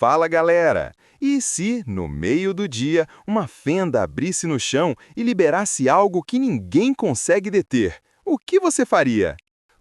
Fala galera! E se, no meio do dia, uma fenda abrisse no chão e liberasse algo que ninguém consegue deter? O que você faria?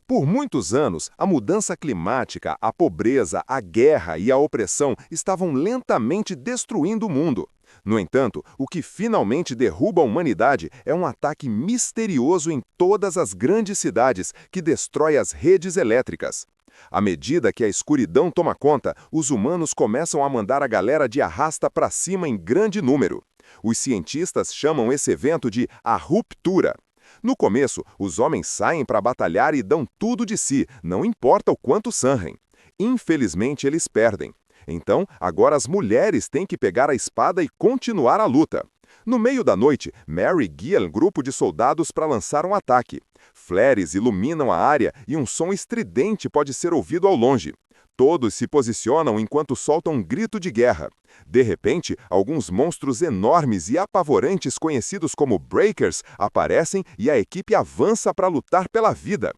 Por muitos anos, a mudança climática, a pobreza, a guerra e a opressão estavam lentamente destruindo o mundo. No entanto, o que finalmente derruba a humanidade é um ataque misterioso em todas as grandes cidades que destrói as redes elétricas. À medida que a escuridão toma conta, os humanos começam a mandar a galera de arrasta para cima em grande número. Os cientistas chamam esse evento de a ruptura. No começo, os homens saem para batalhar e dão tudo de si, não importa o quanto sangrem. Infelizmente, eles perdem. Então, agora as mulheres têm que pegar a espada e continuar a luta. No meio da noite, Mary guia um grupo de soldados para lançar um ataque. Flares iluminam a área e um som estridente pode ser ouvido ao longe. Todos se posicionam enquanto soltam um grito de guerra. De repente, alguns monstros enormes e apavorantes conhecidos como Breakers aparecem e a equipe avança para lutar pela vida.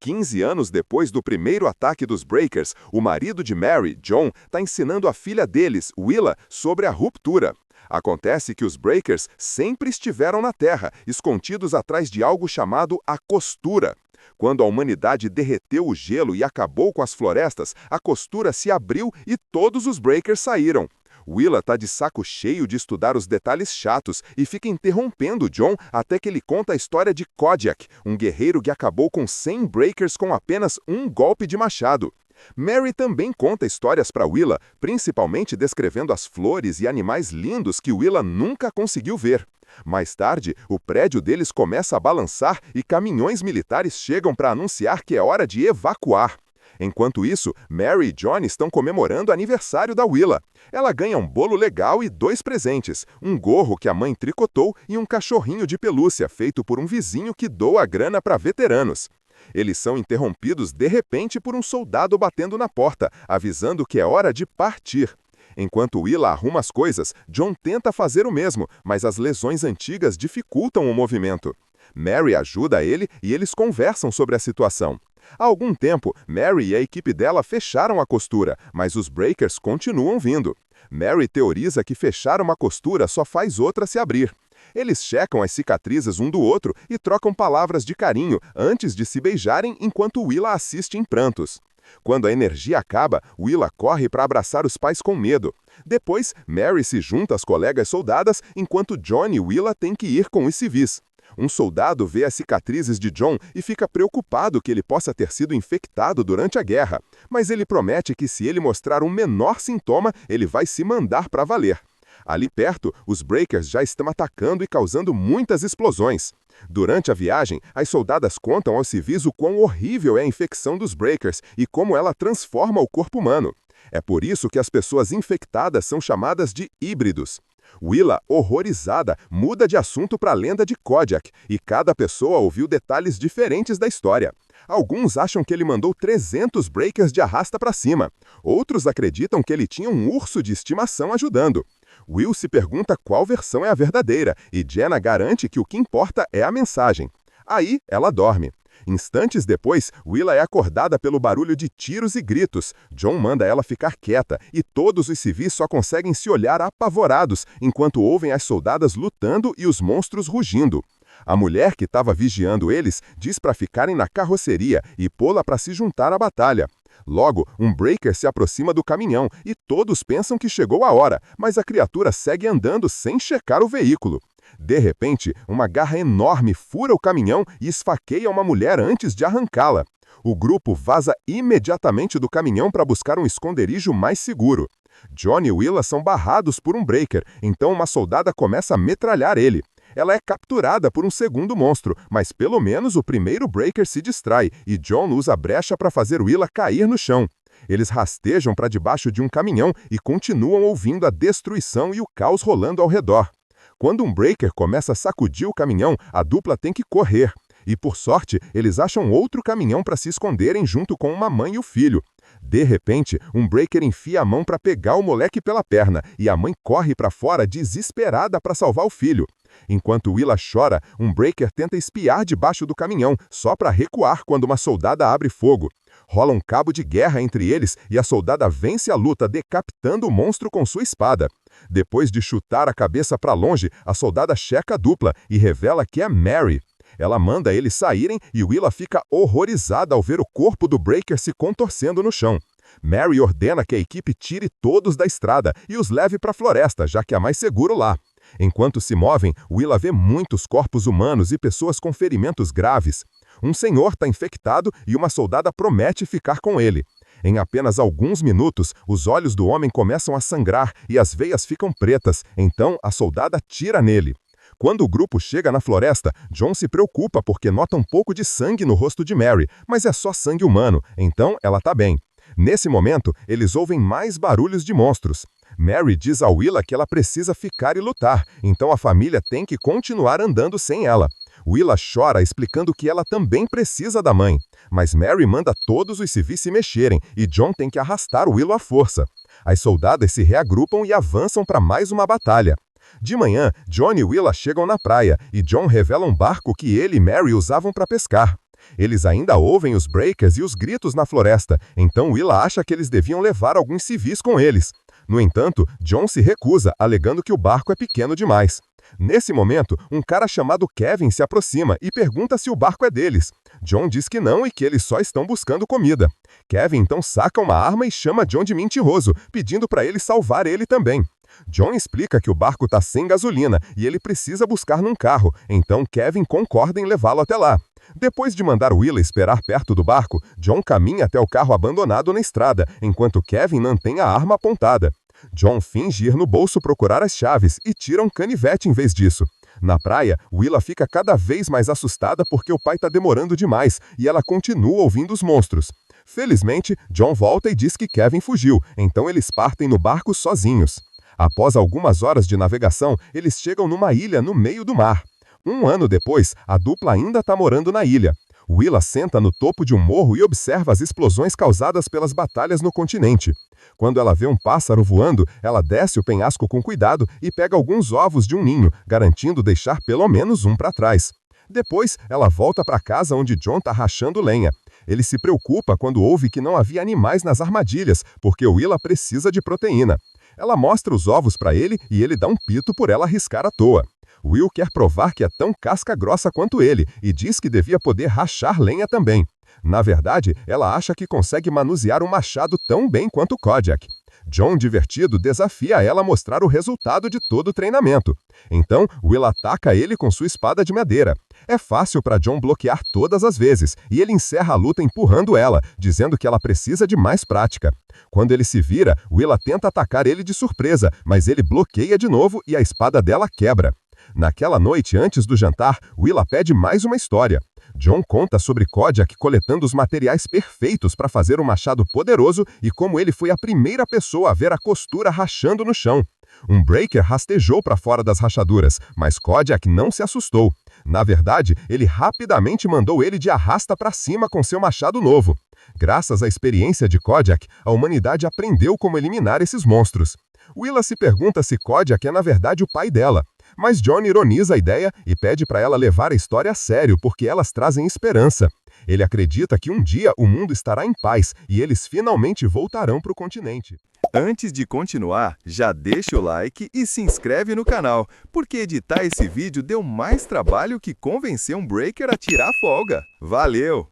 15 anos depois do primeiro ataque dos Breakers, o marido de Mary, John, está ensinando a filha deles, Willa, sobre a ruptura. Acontece que os Breakers sempre estiveram na Terra, escondidos atrás de algo chamado a costura. Quando a humanidade derreteu o gelo e acabou com as florestas, a costura se abriu e todos os Breakers saíram. Willa está de saco cheio de estudar os detalhes chatos e fica interrompendo John até que ele conta a história de Kodiak, um guerreiro que acabou com 100 Breakers com apenas um golpe de machado. Mary também conta histórias para Willa, principalmente descrevendo as flores e animais lindos que Willa nunca conseguiu ver. Mais tarde, o prédio deles começa a balançar e caminhões militares chegam para anunciar que é hora de evacuar. Enquanto isso, Mary e John estão comemorando o aniversário da Willa. Ela ganha um bolo legal e 2 presentes, um gorro que a mãe tricotou e um cachorrinho de pelúcia feito por um vizinho que doa grana para veteranos. Eles são interrompidos de repente por um soldado batendo na porta, avisando que é hora de partir. Enquanto Willa arruma as coisas, John tenta fazer o mesmo, mas as lesões antigas dificultam o movimento. Mary ajuda ele e eles conversam sobre a situação. Há algum tempo, Mary e a equipe dela fecharam a costura, mas os Breakers continuam vindo. Mary teoriza que fechar uma costura só faz outra se abrir. Eles checam as cicatrizes um do outro e trocam palavras de carinho antes de se beijarem enquanto Willa assiste em prantos. Quando a energia acaba, Willa corre para abraçar os pais com medo. Depois, Mary se junta às colegas soldadas enquanto John e Willa têm que ir com os civis. Um soldado vê as cicatrizes de John e fica preocupado que ele possa ter sido infectado durante a guerra, mas ele promete que se ele mostrar um menor sintoma, ele vai se mandar para valer. Ali perto, os Breakers já estão atacando e causando muitas explosões. Durante a viagem, as soldadas contam aos civis o quão horrível é a infecção dos Breakers e como ela transforma o corpo humano. É por isso que as pessoas infectadas são chamadas de híbridos. Willa, horrorizada, muda de assunto para a lenda de Kodiak, e cada pessoa ouviu detalhes diferentes da história. Alguns acham que ele mandou 300 Breakers de arrasta para cima. Outros acreditam que ele tinha um urso de estimação ajudando. Will se pergunta qual versão é a verdadeira, e Jenna garante que o que importa é a mensagem. Aí, ela dorme. Instantes depois, Willa é acordada pelo barulho de tiros e gritos. John manda ela ficar quieta, e todos os civis só conseguem se olhar apavorados, enquanto ouvem as soldadas lutando e os monstros rugindo. A mulher que estava vigiando eles diz para ficarem na carroceria e pô-la para se juntar à batalha. Logo, um Breaker se aproxima do caminhão e todos pensam que chegou a hora, mas a criatura segue andando sem checar o veículo. De repente, uma garra enorme fura o caminhão e esfaqueia uma mulher antes de arrancá-la. O grupo vaza imediatamente do caminhão para buscar um esconderijo mais seguro. John e Willa são barrados por um Breaker, então uma soldada começa a metralhar ele. Ela é capturada por um segundo monstro, mas pelo menos o primeiro Breaker se distrai e John usa a brecha para fazer Willa cair no chão. Eles rastejam para debaixo de um caminhão e continuam ouvindo a destruição e o caos rolando ao redor. Quando um Breaker começa a sacudir o caminhão, a dupla tem que correr. E por sorte, eles acham outro caminhão para se esconderem junto com uma mãe e o filho. De repente, um Breaker enfia a mão para pegar o moleque pela perna e a mãe corre para fora desesperada para salvar o filho. Enquanto Willa chora, um Breaker tenta espiar debaixo do caminhão, só para recuar quando uma soldada abre fogo. Rola um cabo de guerra entre eles e a soldada vence a luta decapitando o monstro com sua espada. Depois de chutar a cabeça para longe, a soldada checa a dupla e revela que é Mary. Ela manda eles saírem e Willa fica horrorizada ao ver o corpo do Breaker se contorcendo no chão. Mary ordena que a equipe tire todos da estrada e os leve para a floresta, já que é mais seguro lá. Enquanto se movem, Willa vê muitos corpos humanos e pessoas com ferimentos graves. Um senhor está infectado e uma soldada promete ficar com ele. Em apenas alguns minutos, os olhos do homem começam a sangrar e as veias ficam pretas, então a soldada tira nele. Quando o grupo chega na floresta, John se preocupa porque nota um pouco de sangue no rosto de Mary, mas é só sangue humano, então ela está bem. Nesse momento, eles ouvem mais barulhos de monstros. Mary diz a Willa que ela precisa ficar e lutar, então a família tem que continuar andando sem ela. Willa chora explicando que ela também precisa da mãe, mas Mary manda todos os civis se mexerem e John tem que arrastar Willow à força. As soldadas se reagrupam e avançam para mais uma batalha. De manhã, John e Willa chegam na praia e John revela um barco que ele e Mary usavam para pescar. Eles ainda ouvem os breakers e os gritos na floresta, então Willa acha que eles deviam levar alguns civis com eles. No entanto, John se recusa, alegando que o barco é pequeno demais. Nesse momento, um cara chamado Kevin se aproxima e pergunta se o barco é deles. John diz que não e que eles só estão buscando comida. Kevin então saca uma arma e chama John de mentiroso, pedindo para ele salvar ele também. John explica que o barco está sem gasolina e ele precisa buscar num carro, então Kevin concorda em levá-lo até lá. Depois de mandar Willa esperar perto do barco, John caminha até o carro abandonado na estrada, enquanto Kevin mantém a arma apontada. John finge ir no bolso procurar as chaves e tira um canivete em vez disso. Na praia, Willa fica cada vez mais assustada porque o pai está demorando demais e ela continua ouvindo os monstros. Felizmente, John volta e diz que Kevin fugiu, então eles partem no barco sozinhos. Após algumas horas de navegação, eles chegam numa ilha no meio do mar. Um ano depois, a dupla ainda está morando na ilha. Willa senta no topo de um morro e observa as explosões causadas pelas batalhas no continente. Quando ela vê um pássaro voando, ela desce o penhasco com cuidado e pega alguns ovos de um ninho, garantindo deixar pelo menos um para trás. Depois, ela volta para casa onde John está rachando lenha. Ele se preocupa quando ouve que não havia animais nas armadilhas, porque Willa precisa de proteína. Ela mostra os ovos para ele e ele dá um pito por ela arriscar à toa. Will quer provar que é tão casca grossa quanto ele e diz que devia poder rachar lenha também. Na verdade, ela acha que consegue manusear um machado tão bem quanto Kodiak. John, divertido, desafia ela a mostrar o resultado de todo o treinamento. Então, Will ataca ele com sua espada de madeira. É fácil para John bloquear todas as vezes, e ele encerra a luta empurrando ela, dizendo que ela precisa de mais prática. Quando ele se vira, Will tenta atacar ele de surpresa, mas ele bloqueia de novo e a espada dela quebra. Naquela noite, antes do jantar, Willa pede mais uma história. John conta sobre Kodiak coletando os materiais perfeitos para fazer um machado poderoso e como ele foi a primeira pessoa a ver a costura rachando no chão. Um breaker rastejou para fora das rachaduras, mas Kodiak não se assustou. Na verdade, ele rapidamente mandou ele de arrasta para cima com seu machado novo. Graças à experiência de Kodiak, a humanidade aprendeu como eliminar esses monstros. Willa se pergunta se Kodiak é na verdade o pai dela. Mas John ironiza a ideia e pede para ela levar a história a sério porque elas trazem esperança. Ele acredita que um dia o mundo estará em paz e eles finalmente voltarão para o continente. Antes de continuar, já deixa o like e se inscreve no canal, porque editar esse vídeo deu mais trabalho que convencer um breaker a tirar folga. Valeu!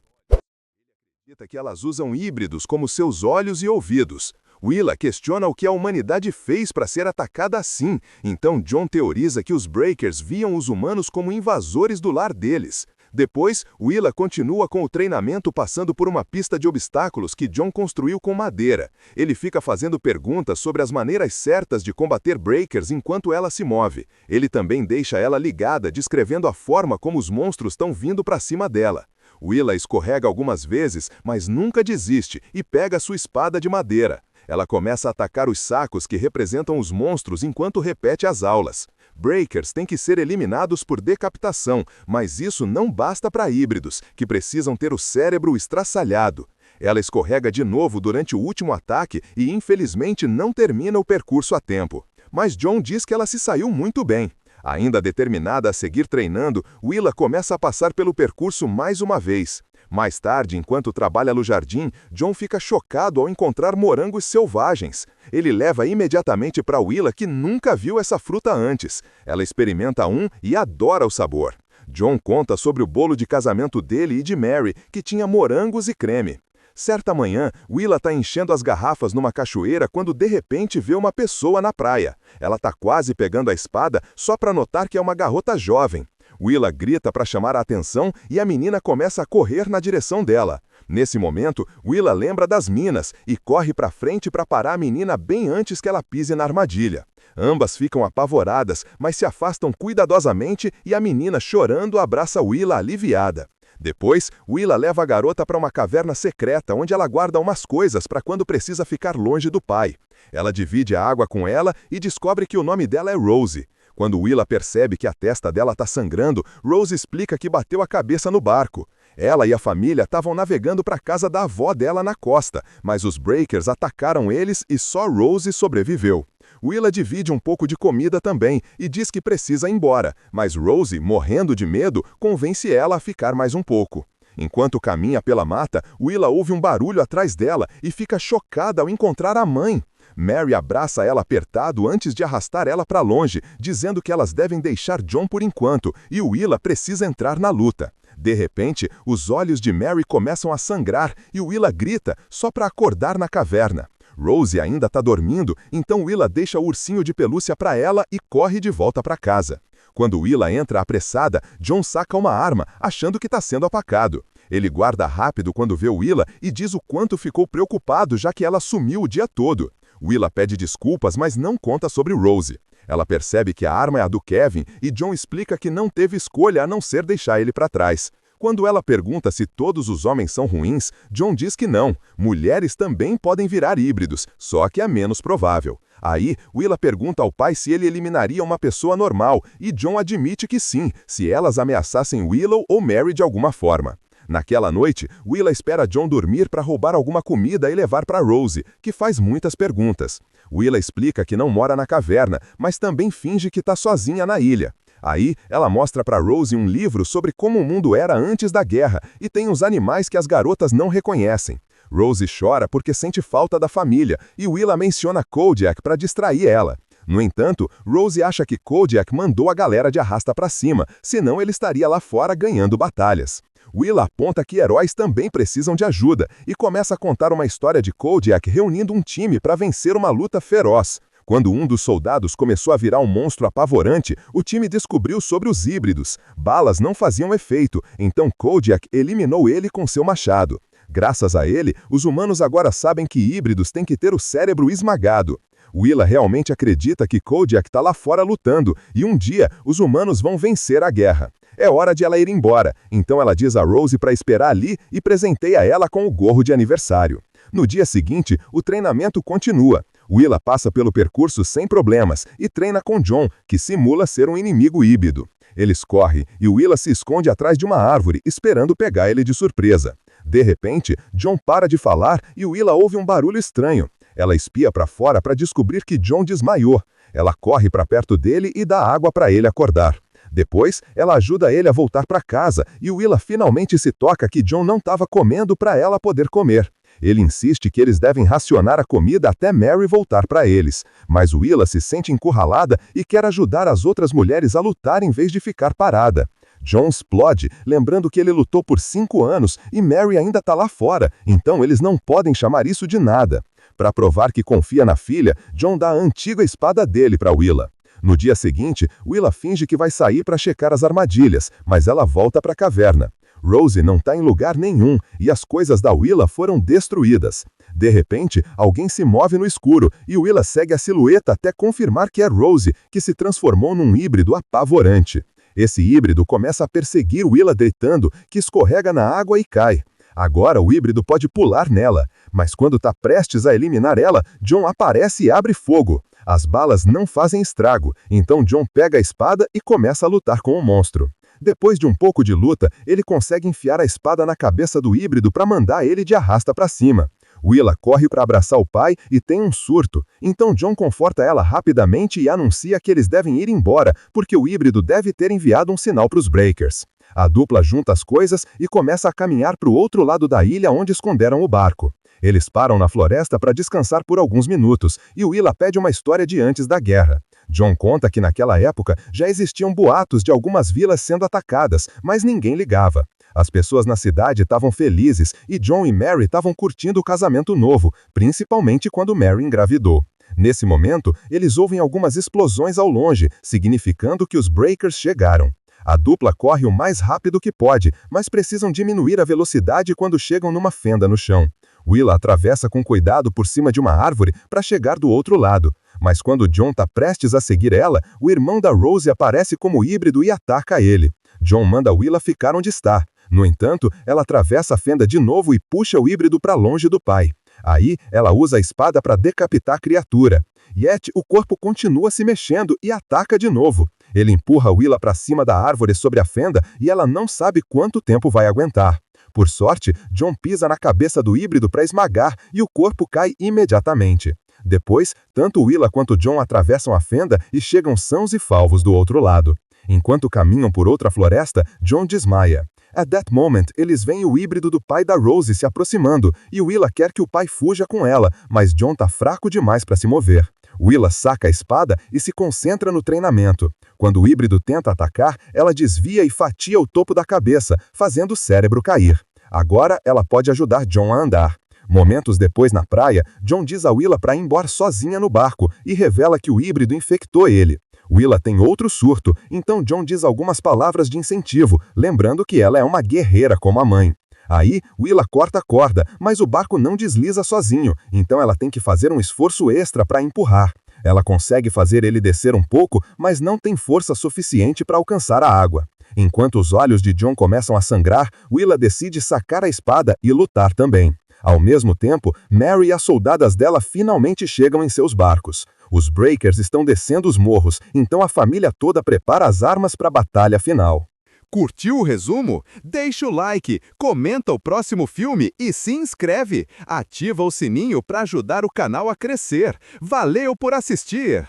Acredita que elas usam híbridos como seus olhos e ouvidos. Willa questiona o que a humanidade fez para ser atacada assim, então John teoriza que os Breakers viam os humanos como invasores do lar deles. Depois, Willa continua com o treinamento passando por uma pista de obstáculos que John construiu com madeira. Ele fica fazendo perguntas sobre as maneiras certas de combater Breakers enquanto ela se move. Ele também deixa ela ligada, descrevendo a forma como os monstros estão vindo para cima dela. Willa escorrega algumas vezes, mas nunca desiste e pega sua espada de madeira. Ela começa a atacar os sacos que representam os monstros enquanto repete as aulas. Breakers têm que ser eliminados por decapitação, mas isso não basta para híbridos, que precisam ter o cérebro estraçalhado. Ela escorrega de novo durante o último ataque e infelizmente não termina o percurso a tempo. Mas John diz que ela se saiu muito bem. Ainda determinada a seguir treinando, Willa começa a passar pelo percurso mais uma vez. Mais tarde, enquanto trabalha no jardim, John fica chocado ao encontrar morangos selvagens. Ele leva imediatamente para Willa, que nunca viu essa fruta antes. Ela experimenta um e adora o sabor. John conta sobre o bolo de casamento dele e de Mary, que tinha morangos e creme. Certa manhã, Willa está enchendo as garrafas numa cachoeira quando de repente vê uma pessoa na praia. Ela está quase pegando a espada só para notar que é uma garota jovem. Willa grita para chamar a atenção e a menina começa a correr na direção dela. Nesse momento, Willa lembra das minas e corre para frente para parar a menina bem antes que ela pise na armadilha. Ambas ficam apavoradas, mas se afastam cuidadosamente e a menina, chorando, abraça Willa aliviada. Depois, Willa leva a garota para uma caverna secreta onde ela guarda umas coisas para quando precisa ficar longe do pai. Ela divide a água com ela e descobre que o nome dela é Rose. Quando Willa percebe que a testa dela está sangrando, Rose explica que bateu a cabeça no barco. Ela e a família estavam navegando para a casa da avó dela na costa, mas os Breakers atacaram eles e só Rose sobreviveu. Willa divide um pouco de comida também e diz que precisa ir embora, mas Rose, morrendo de medo, convence ela a ficar mais um pouco. Enquanto caminha pela mata, Willa ouve um barulho atrás dela e fica chocada ao encontrar a mãe. Mary abraça ela apertado antes de arrastar ela para longe, dizendo que elas devem deixar John por enquanto e Willa precisa entrar na luta. De repente, os olhos de Mary começam a sangrar e Willa grita só para acordar na caverna. Rose ainda está dormindo, então Willa deixa o ursinho de pelúcia para ela e corre de volta para casa. Quando Willa entra apressada, John saca uma arma, achando que está sendo apacado. Ele guarda rápido quando vê Willa e diz o quanto ficou preocupado já que ela sumiu o dia todo. Willa pede desculpas, mas não conta sobre Rose. Ela percebe que a arma é a do Kevin e John explica que não teve escolha a não ser deixar ele para trás. Quando ela pergunta se todos os homens são ruins, John diz que não. Mulheres também podem virar híbridos, só que é menos provável. Aí, Willa pergunta ao pai se ele eliminaria uma pessoa normal, e John admite que sim, se elas ameaçassem Willow ou Mary de alguma forma. Naquela noite, Willa espera John dormir para roubar alguma comida e levar para Rose, que faz muitas perguntas. Willa explica que não mora na caverna, mas também finge que está sozinha na ilha. Aí, ela mostra para Rose um livro sobre como o mundo era antes da guerra e tem os animais que as garotas não reconhecem. Rose chora porque sente falta da família e Willa menciona Kodiak para distrair ela. No entanto, Rose acha que Kodiak mandou a galera de arrasta para cima, senão ele estaria lá fora ganhando batalhas. Willa aponta que heróis também precisam de ajuda e começa a contar uma história de Kodiak reunindo um time para vencer uma luta feroz. Quando um dos soldados começou a virar um monstro apavorante, o time descobriu sobre os híbridos. Balas não faziam efeito, então Kodiak eliminou ele com seu machado. Graças a ele, os humanos agora sabem que híbridos têm que ter o cérebro esmagado. Willa realmente acredita que Kodiak está lá fora lutando, e um dia os humanos vão vencer a guerra. É hora de ela ir embora, então ela diz a Rose para esperar ali e presenteia ela com o gorro de aniversário. No dia seguinte, o treinamento continua. Willa passa pelo percurso sem problemas e treina com John, que simula ser um inimigo híbrido. Eles correm e Willa se esconde atrás de uma árvore, esperando pegar ele de surpresa. De repente, John para de falar e Willa ouve um barulho estranho. Ela espia para fora para descobrir que John desmaiou. Ela corre para perto dele e dá água para ele acordar. Depois, ela ajuda ele a voltar para casa e Willa finalmente se toca que John não estava comendo para ela poder comer. Ele insiste que eles devem racionar a comida até Mary voltar para eles, mas Willa se sente encurralada e quer ajudar as outras mulheres a lutar em vez de ficar parada. John explode, lembrando que ele lutou por 5 anos e Mary ainda está lá fora, então eles não podem chamar isso de nada. Para provar que confia na filha, John dá a antiga espada dele para Willa. No dia seguinte, Willa finge que vai sair para checar as armadilhas, mas ela volta para a caverna. Rose não está em lugar nenhum e as coisas da Willa foram destruídas. De repente, alguém se move no escuro e Willa segue a silhueta até confirmar que é Rose, que se transformou num híbrido apavorante. Esse híbrido começa a perseguir Willa gritando, que escorrega na água e cai. Agora o híbrido pode pular nela, mas quando está prestes a eliminar ela, John aparece e abre fogo. As balas não fazem estrago, então John pega a espada e começa a lutar com o monstro. Depois de um pouco de luta, ele consegue enfiar a espada na cabeça do híbrido para mandar ele de arrasta para cima. Willa corre para abraçar o pai e tem um surto, então John conforta ela rapidamente e anuncia que eles devem ir embora, porque o híbrido deve ter enviado um sinal para os Breakers. A dupla junta as coisas e começa a caminhar para o outro lado da ilha onde esconderam o barco. Eles param na floresta para descansar por alguns minutos e Willa pede uma história de antes da guerra. John conta que naquela época já existiam boatos de algumas vilas sendo atacadas, mas ninguém ligava. As pessoas na cidade estavam felizes e John e Mary estavam curtindo o casamento novo, principalmente quando Mary engravidou. Nesse momento, eles ouvem algumas explosões ao longe, significando que os Breakers chegaram. A dupla corre o mais rápido que pode, mas precisam diminuir a velocidade quando chegam numa fenda no chão. Willa atravessa com cuidado por cima de uma árvore para chegar do outro lado. Mas quando John está prestes a seguir ela, o irmão da Rose aparece como híbrido e ataca ele. John manda Willa ficar onde está. No entanto, ela atravessa a fenda de novo e puxa o híbrido para longe do pai. Aí, ela usa a espada para decapitar a criatura. Yet, o corpo continua se mexendo e ataca de novo. Ele empurra Willa para cima da árvore sobre a fenda e ela não sabe quanto tempo vai aguentar. Por sorte, John pisa na cabeça do híbrido para esmagar e o corpo cai imediatamente. Depois, tanto Willa quanto John atravessam a fenda e chegam sãos e salvos do outro lado. Enquanto caminham por outra floresta, John desmaia. At that moment, eles veem o híbrido do pai da Rose se aproximando e Willa quer que o pai fuja com ela, mas John tá fraco demais para se mover. Willa saca a espada e se concentra no treinamento. Quando o híbrido tenta atacar, ela desvia e fatia o topo da cabeça, fazendo o cérebro cair. Agora, ela pode ajudar John a andar. Momentos depois, na praia, John diz a Willa para ir embora sozinha no barco e revela que o híbrido infectou ele. Willa tem outro surto, então John diz algumas palavras de incentivo, lembrando que ela é uma guerreira como a mãe. Aí, Willa corta a corda, mas o barco não desliza sozinho, então ela tem que fazer um esforço extra para empurrar. Ela consegue fazer ele descer um pouco, mas não tem força suficiente para alcançar a água. Enquanto os olhos de John começam a sangrar, Willa decide sacar a espada e lutar também. Ao mesmo tempo, Mary e as soldadas dela finalmente chegam em seus barcos. Os Breakers estão descendo os morros, então a família toda prepara as armas para a batalha final. Curtiu o resumo? Deixa o like, comenta o próximo filme e se inscreve. Ativa o sininho para ajudar o canal a crescer. Valeu por assistir!